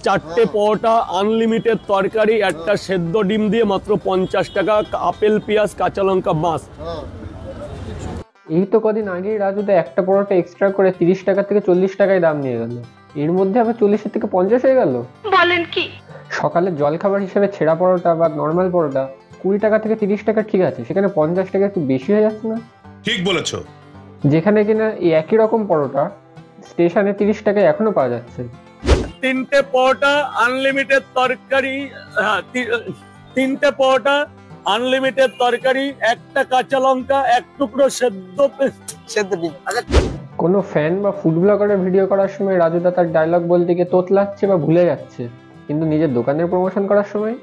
চারটে পরোটা, আনলিমিটেড তরকারি, একটা সেদ্ধ ডিম দিয়ে মাত্র 50 টাকা, আপেল পেঁয়াজ কাঁচা লঙ্কা মাছ। এই তো কদিন আগেই রাজুদা একটা পরোটা এক্সট্রা করে 30 টাকা থেকে 40 টাকায় দাম নিয়ে গেল। এর মধ্যে আবার 40 থেকে 50 হয়ে গেল। বলেন কি? সকালের জলখাবার হিসেবে ছেঁড়া পরোটা বা নর্মাল পরোটা 20 টাকা থেকে 30 টাকা ঠিক আছে, সেখানে 50 টাকা একটু বেশি হয়ে যাচ্ছে না? ঠিক বলেছো। যেখানে কিনা এই একই রকম পরোটা স্টেশনে 30 টাকায় এখনো পাওয়া যাচ্ছে। তিনটে পরোটা, আনলিমিটেড তরকারি, তিনটে পরোটা, আনলিমিটেড তরকারি, একটা কাঁচা লঙ্কা, এক টুকরো সেদ্ধ ডিম। কোনো ফ্যান বা ফুড ব্লগারের ভিডিও করার সময় রাজুদা তার ডায়লগ বলতে গিয়ে তোতলাচ্ছে বা ভুলে যাচ্ছে, কিন্তু নিজের দোকানের প্রমোশন করার সময়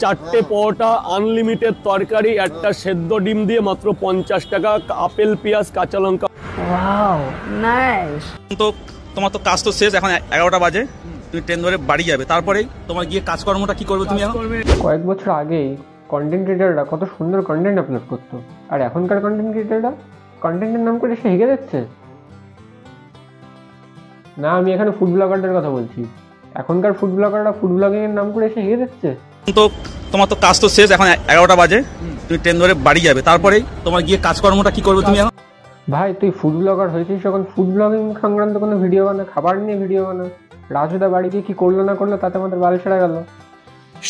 চারটে পরোটা, আনলিমিটেড তরকারি, একটা সেদ্ধ ডিম দিয়ে মাত্র 50 টাকা, আপেল পেঁয়াজ কাঁচা লঙ্কা। Wow nice. তো তোমার তো কাজ তো শেষ, এখন 11টা বাজে, তুমি ট্রেন ধরে বাড়ি যাবে, তারপরে তোমার গিয়ে কাজকর্মটা কি করবে তুমি এখন? কয়েক বছর আগেই কন্টেন্ট ক্রিয়েটাররা কত সুন্দর কন্টেন্ট আপলোড করতো, আর এখনকার কন্টেন্ট ক্রিয়েটাররা কন্টেন্টের নাম করে সে হেগে যাচ্ছে। না, আমি এখানে ফুড ব্লগারদের কথা বলছি। এখনকার ফুড ব্লগাররা ফুড ব্লগিং এর নাম করে এসে হেগে যাচ্ছে। তো তোমার তো কাজ তো শেষ, এখন 11টা বাজে, তুমি ট্রেন ধরে বাড়ি যাবে, তারপরে তোমার গিয়ে কাজকর্মটা কি করবে তুমি এখন? ভাই তুই ফুড ব্লগার হয়েছিস যখন ফুড ব্লগিং সংক্রান্ত কোনো ভিডিও বানা, খাবার নিয়ে ভিডিও বানা। রাজুদা বাড়ি গিয়ে কি করলো না করলো তাতে আমাদের বাল ছেড়ে গেল।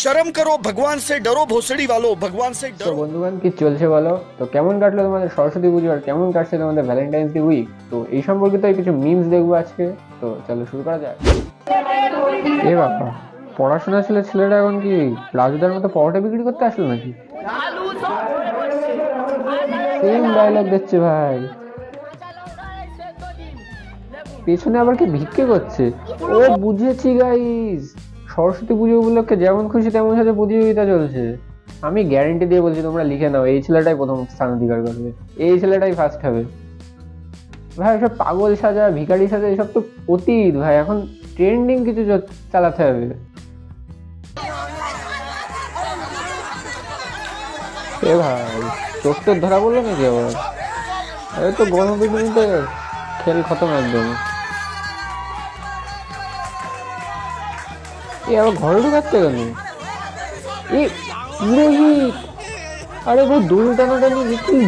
শরম করো, ভগবান সে ডরো, ভোসড়ি वालों, ভগবান সে তো ডরো। বন্ধুগণ, কি চলছে বলো? তো কেমন কাটলো তোমাদের সরস্বতী পুজো, আর কেমন কাটছে তোমাদের ভ্যালেন্টাইন্স ডে উইক? তো এই সম্পর্কিত কিছু মিমস দেখবো আজকে। তো চলো শুরু করা যাক। এ বাবা, পড়াশোনা ছেলেরা এখন কি রাজুদার মতো পরোটা বিক্রি করতে আসলো নাকি? সেম ডায়লগ দিচ্ছে ভাই। পেছনে আবার কি ভিক্ষে করছে? ও বুঝেছি গাইস, সরস্বতী পুজো উপলক্ষে যেমন খুশি তেমন সাথে প্রতিযোগিতা চলছে। আমি গ্যারেন্টি দিয়ে বলছি, তোমরা লিখে নাও, এই ছেলেটাই প্রথম স্থান অধিকার করবে, এই ছেলেটাই ফার্স্ট হবে। ভাই এসব পাগল সাজা, ভিখারি সাজা এসব তো অতীত ভাই, এখন ট্রেন্ডিং কিছু চালাতে হবে। এ ভাই, চোখ তোর ধরা বললো নাকি আবার? আরে তো গণবিদ্যুতে খেল খতম একদম। এ আবার ঘরে ঢুকাচ্ছে কেন? এই পুরোহিত, আরে ভাই দোল টানাটানি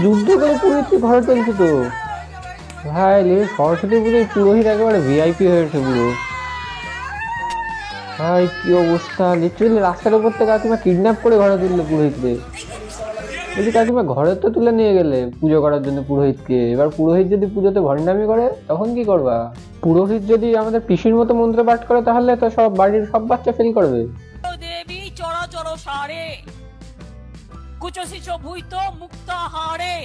যুদ্ধ করে পুরোহিত ঘরে তুলছে তো ভাই। সরস্বতী পুজোয় পুরোহিত একেবারে ভিআইপি হয়েছে পুরো। ভাই কি অবস্থা, লিটারালি রাস্তার উপর থেকে কাকিমা কিডন্যাপ করে ঘরে তুললো পুরোহিতকে। বলছি কাকিমা, ঘরে তো তুলে নিয়ে গেলে পুজো করার জন্য পুরোহিতকে, এবার পুরোহিত যদি পুজোতে ভণ্ডামি করে তখন কি করবা? পুরোহিত যদি আমাদের পিসির মতো মন্ত্র পাঠ করে তাহলে তো সব বাড়ির সব বাচ্চা ফেল করবে। দেবী চরাচর সারে কুচসিচ ভুইত মুক্ত হারে।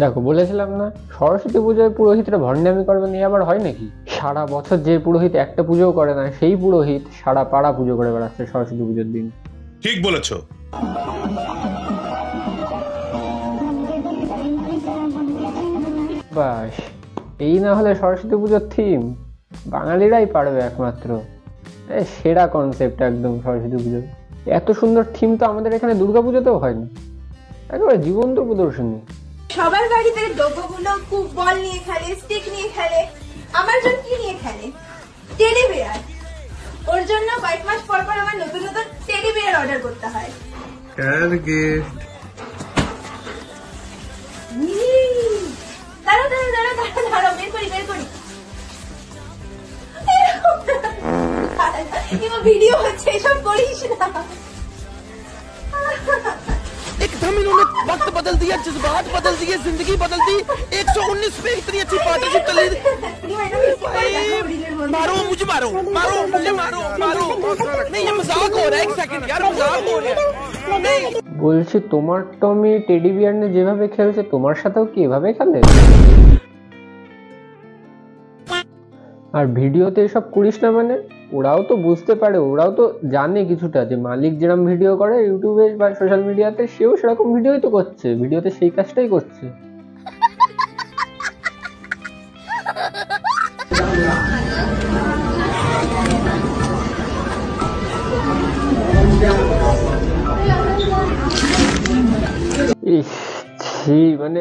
দেখো বলেছিলাম না, সরস্বতী পুজোয় পুরোহিতরা ভণ্ডামি করবে নিয়ে আবার হয় নাকি? সারা বছর যে পুরোহিত একটা পুজোও করে না, সেই পুরোহিত সারা পাড়া পুজো করে বেড়াচ্ছে সরস্বতী পুজোর দিন। ঠিক বলেছো। বাস, এই না হলে সরস্বতী পুজোর থিম বাঙালিরাই পারবে একমাত্র। সেরা কনসেপ্ট একদম সরস্বতী পুজো। এত সুন্দর থিম তো আমাদের এখানে দুর্গাপুজোতেও হয় না, একেবারে জীবন্ত প্রদর্শনী। সবার বাড়িতে ডোবগুলো খুব বল নিয়ে খেলে, স্টিক নিয়ে খেলে। আমার জন্য কি নিয়ে খেলে? Teddy bear. ওর জন্য কয়েক মাস পর পর আমার নতুন নতুন টেডি বিয়ার অর্ডার করতে হয়। দাঁড়াও, বের করি। ভিডিও হচ্ছে, এসব করিস না। एकदम इन्होंने वक्त बदल दिया, जज्बात बदल दिए, जिंदगी बदल दी। 119 पे इतनी अच्छी पार्टनरशिप चल रही। मारो मुझे, मारो मुझे, मारो। नहीं ये मजाक हो रहा है, एक सेकंड यार, मजाक हो रहा है। বলছি তোমার টমি টেডি বিয়ার নিয়ে যেভাবে খেলছে তোমার সাথেও কি এভাবে খেলে? আর ভিডিওতে এসব করিস না মানে? ওরাও তো বুঝতে পারে, ওরাও তো জানে কিছুটা যে মালিক যেরকম ভিডিও করে ইউটিউবে বা সোশ্যাল মিডিয়াতে, সেও সেরকম ভিডিওই তো করছে, ভিডিওতে সেই কাজটাই করছে। ছি, মানে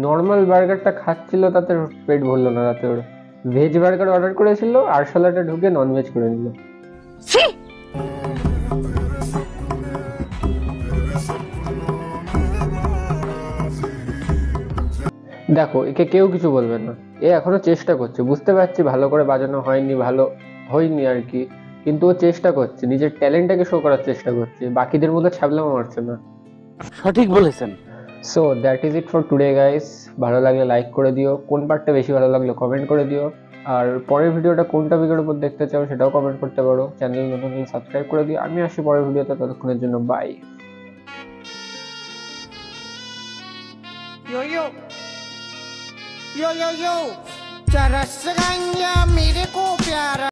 নর্মাল বার্গারটা খাচ্ছিল তাতে পেট ভরলো না রাতে। ওরা ভেজ বার্গার অর্ডার করেছিল, আরশোলাটা ঢুকে ননভেজ করে নিল। দেখো, একে কেউ কিছু বলবে না, এ এখনো চেষ্টা করছে, বুঝতে পারছি ভালো করে বাজানো হয়নি, ভালো হয়নি আর কি, কিন্তু ও চেষ্টা করছে, নিজের ট্যালেন্টটাকে শো করার চেষ্টা করছে, বাকিদের মধ্যে ছ্যাবলামো মারছে না। সঠিক বলেছেন। So that is it for today guys. ভালো লাগলে লাইক করে দিও, কোন পার্টটা বেশি ভালো লাগলো কমেন্ট করে দিও, আর পরের ভিডিওটা কোন টপিকের উপর দেখতে চাও সেটাও কমেন্ট করতে পারো। চ্যানেল নতুন সাবস্ক্রাইব করে দিও। আমি আসি পরের ভিডিওতে, ততক্ষণের জন্য বাই। यो यो यो यो यो चरस गंगा मेरे को प्यारा।